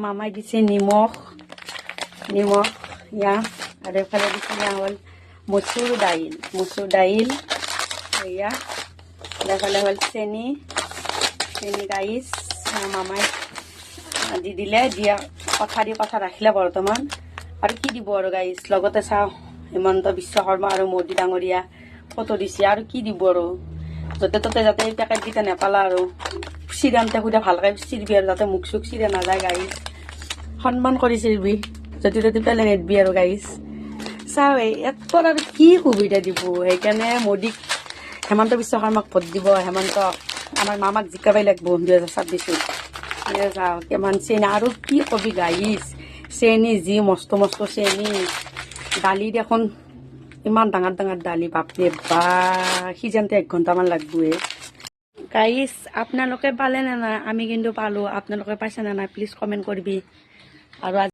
মামাই দিছে নিমখ নিমখ ইয়া আর এফালে দিছে হল মসুর ডাইল ইয়া এফালে হল চেনি গাইছ মামাই দি দিলে দিয়া কথা ৰাখিলে বৰ্তমান আৰু কি দিব আৰু গাইছ লগতে চাওঁ হিমন্ত বিশ্ব শৰ্মা আৰু মোদী ডাঙৰীয়া ফটো দিছে আৰু কি দিব আৰু য'তে ত'তে যাতে এই পেকেটকেইটা নেপালা আৰু চিৰান্তে সুধা ভালকৈ চিৰবি আৰু যাতে মুখ চুখ চিৰা নাযায় গাইছ সন্মান কৰি চিৰবি যদি ত'তে পেলাই নেদবি আৰু গাইছ চাওঁ এতপৰ আৰু কি সুবিধা দিব সেইকাৰণে মোদীক হেমন্ত বিশ্ব শৰ্মাক ভোট দিব হেমন্তক আমাৰ মামাক জিকাবই লাগিব 2026 যাওঁ কিমান চেনি আৰু কি কবি গাইছ চেনি যি মস্ত চেনি দালি দেখোন ইমান ডাঙৰ দালি বাপৰে বা সিজানতে 1 ঘণ্টামান লাগবয়ে গাইছ আপোনালোকে পালে না নাই আমি কিন্তু পালো আপোনালোকে পাইছে না নাই প্লিজ কমেণ্ট কৰিবি আৰু